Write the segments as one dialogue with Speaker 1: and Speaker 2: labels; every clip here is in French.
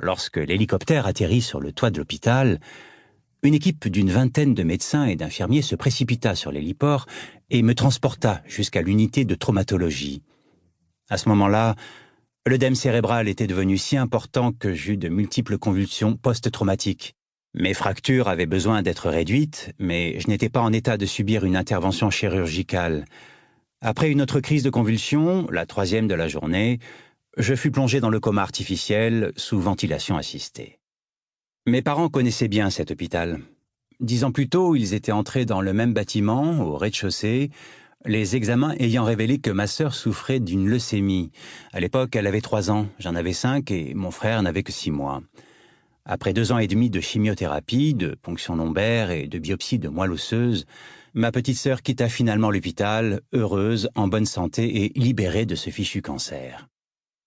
Speaker 1: Lorsque l'hélicoptère atterrit sur le toit de l'hôpital, une équipe d'une vingtaine de médecins et d'infirmiers se précipita sur l'héliport et me transporta jusqu'à l'unité de traumatologie. À ce moment-là, l'œdème cérébral était devenu si important que j'eus de multiples convulsions post-traumatiques. Mes fractures avaient besoin d'être réduites, mais je n'étais pas en état de subir une intervention chirurgicale. Après une autre crise de convulsions, la 3e de la journée, je fus plongé dans le coma artificiel sous ventilation assistée. Mes parents connaissaient bien cet hôpital. 10 ans plus tôt, ils étaient entrés dans le même bâtiment, au rez-de-chaussée, les examens ayant révélé que ma sœur souffrait d'une leucémie. À l'époque, elle avait 3 ans, j'en avais 5 et mon frère n'avait que 6 mois. Après 2 ans et demi de chimiothérapie, de ponction lombaire et de biopsie de moelle osseuse, ma petite sœur quitta finalement l'hôpital, heureuse, en bonne santé et libérée de ce fichu cancer.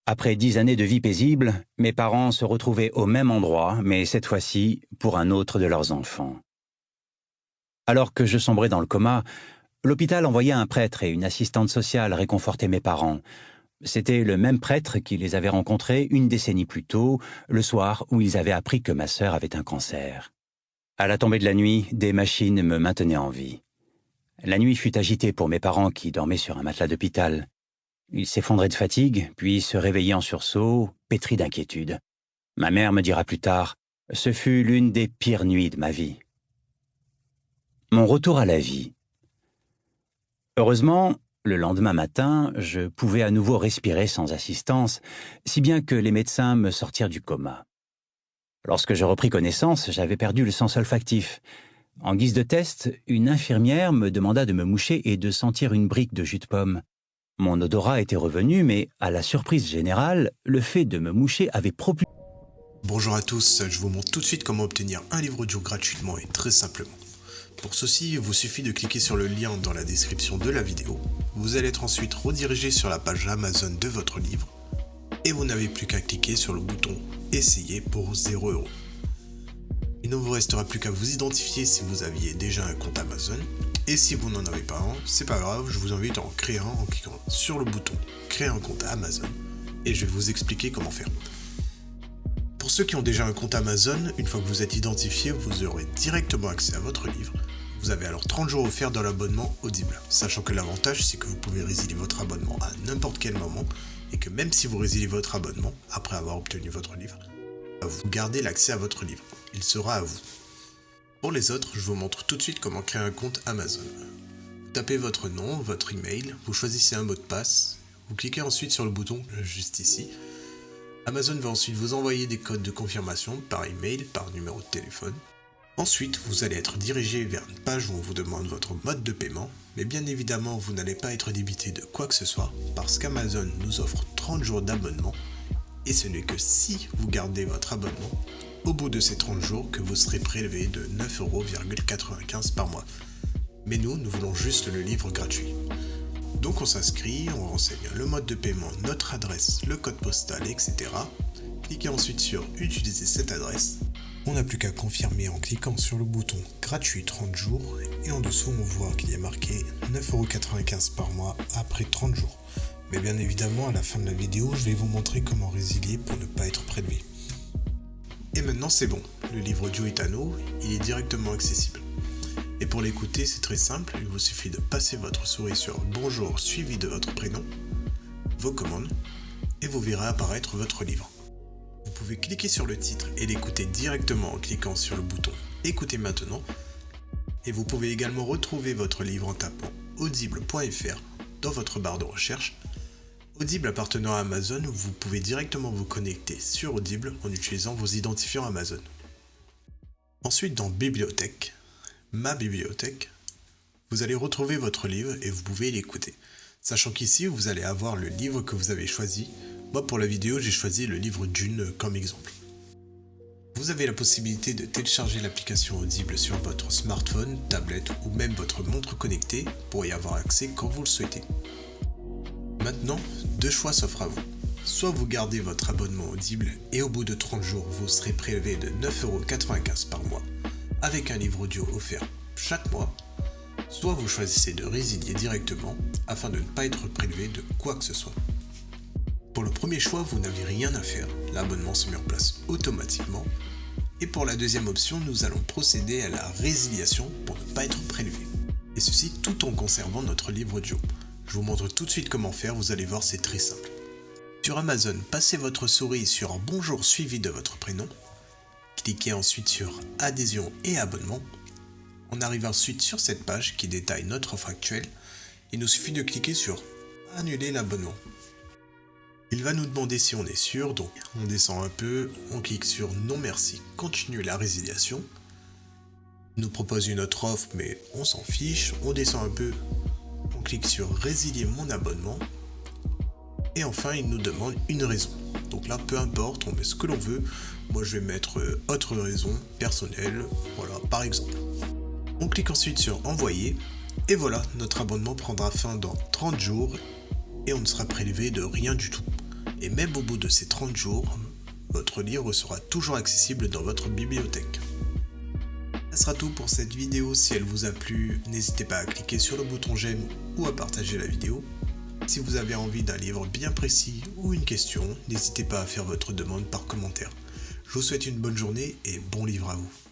Speaker 1: Après 10 années de vie paisible, mes parents se retrouvaient au même endroit, mais cette fois-ci pour un autre de leurs enfants. Alors que je sombrais dans le coma, l'hôpital envoyait un prêtre et une assistante sociale réconforter mes parents. C'était le même prêtre qui les avait rencontrés une décennie plus tôt, le soir où ils avaient appris que ma sœur avait un cancer. À la tombée de la nuit, des machines me maintenaient en vie. La nuit fut agitée pour mes parents qui dormaient sur un matelas d'hôpital. Ils s'effondraient de fatigue, puis se réveillaient en sursaut, pétris d'inquiétude. Ma mère me dira plus tard, ce fut l'une des pires nuits de ma vie. Mon retour à la vie. Heureusement, le lendemain matin, je pouvais à nouveau respirer sans assistance, si bien que les médecins me sortirent du coma. Lorsque je repris connaissance, j'avais perdu le sens olfactif. En guise de test, une infirmière me demanda de me moucher et de sentir une brique de jus de pomme. Mon odorat était revenu, mais à la surprise générale, le fait de me moucher avait propulsé.
Speaker 2: Bonjour à tous, je vous montre tout de suite comment obtenir un livre audio gratuitement et très simplement. Pour ceci, il vous suffit de cliquer sur le lien dans la description de la vidéo. Vous allez être ensuite redirigé sur la page Amazon de votre livre et vous n'avez plus qu'à cliquer sur le bouton « Essayer » pour 0 €. Il ne vous restera plus qu'à vous identifier si vous aviez déjà un compte Amazon. Et si vous n'en avez pas un, c'est pas grave, je vous invite à en créer un en cliquant sur le bouton « Créer un compte Amazon » et je vais vous expliquer comment faire. Pour ceux qui ont déjà un compte Amazon, une fois que vous êtes identifié, vous aurez directement accès à votre livre. Vous avez alors 30 jours offerts dans l'abonnement Audible, sachant que l'avantage c'est que vous pouvez résilier votre abonnement à n'importe quel moment et que même si vous résiliez votre abonnement après avoir obtenu votre livre, vous gardez l'accès à votre livre. Il sera à vous. Pour les autres, je vous montre tout de suite comment créer un compte Amazon. Vous tapez votre nom, votre email, vous choisissez un mot de passe, vous cliquez ensuite sur le bouton juste ici. Amazon va ensuite vous envoyer des codes de confirmation par email, par numéro de téléphone. Ensuite, vous allez être dirigé vers une page où on vous demande votre mode de paiement, mais bien évidemment, vous n'allez pas être débité de quoi que ce soit, parce qu'Amazon nous offre 30 jours d'abonnement, et ce n'est que si vous gardez votre abonnement, au bout de ces 30 jours, que vous serez prélevé de 9,95 € par mois. Mais nous voulons juste le livre gratuit. Donc on s'inscrit, on renseigne le mode de paiement, notre adresse, le code postal, etc. Cliquez ensuite sur « Utiliser cette adresse ». On n'a plus qu'à confirmer en cliquant sur le bouton « Gratuit 30 jours » et en dessous on voit qu'il y a marqué 9,95 € par mois après 30 jours. Mais bien évidemment, à la fin de la vidéo, je vais vous montrer comment résilier pour ne pas être prélevé. Et maintenant c'est bon, le livre audio est à nous, il est directement accessible. Et pour l'écouter, c'est très simple, il vous suffit de passer votre souris sur « Bonjour » suivi de votre prénom, vos commandes, et vous verrez apparaître votre livre. Vous pouvez cliquer sur le titre et l'écouter directement en cliquant sur le bouton « Écoutez maintenant » et vous pouvez également retrouver votre livre en tapant audible.fr dans votre barre de recherche. Audible appartenant à Amazon, vous pouvez directement vous connecter sur Audible en utilisant vos identifiants Amazon. Ensuite, dans Bibliothèque, Ma bibliothèque, vous allez retrouver votre livre et vous pouvez l'écouter. Sachant qu'ici, vous allez avoir le livre que vous avez choisi. Moi, pour la vidéo, j'ai choisi le livre Dune comme exemple. Vous avez la possibilité de télécharger l'application Audible sur votre smartphone, tablette ou même votre montre connectée pour y avoir accès quand vous le souhaitez. Maintenant, 2 choix s'offrent à vous. Soit vous gardez votre abonnement Audible et au bout de 30 jours, vous serez prélevé de 9,95 € par mois avec un livre audio offert chaque mois, soit vous choisissez de résilier directement afin de ne pas être prélevé de quoi que ce soit. Pour le premier choix, vous n'avez rien à faire, l'abonnement se met en place automatiquement. Et pour la deuxième option, nous allons procéder à la résiliation pour ne pas être prélevé. Et ceci tout en conservant notre livre audio. Je vous montre tout de suite comment faire, vous allez voir, c'est très simple. Sur Amazon, passez votre souris sur Bonjour suivi de votre prénom. Cliquez ensuite sur Adhésion et abonnement. On arrive ensuite sur cette page qui détaille notre offre actuelle. Il nous suffit de cliquer sur Annuler l'abonnement. Il va nous demander si on est sûr, donc on descend un peu, on clique sur Non merci, continuer la résiliation. Il nous propose une autre offre mais on s'en fiche, on descend un peu, on clique sur Résilier mon abonnement. Et enfin il nous demande une raison. Donc là peu importe, on met ce que l'on veut. Moi je vais mettre autre raison personnelle, voilà par exemple. On clique ensuite sur Envoyer. Et voilà, notre abonnement prendra fin dans 30 jours et on ne sera prélevé de rien du tout. Et même au bout de ces 30 jours, votre livre sera toujours accessible dans votre bibliothèque. Ce sera tout pour cette vidéo. Si elle vous a plu, n'hésitez pas à cliquer sur le bouton j'aime ou à partager la vidéo. Si vous avez envie d'un livre bien précis ou une question, n'hésitez pas à faire votre demande par commentaire. Je vous souhaite une bonne journée et bon livre à vous.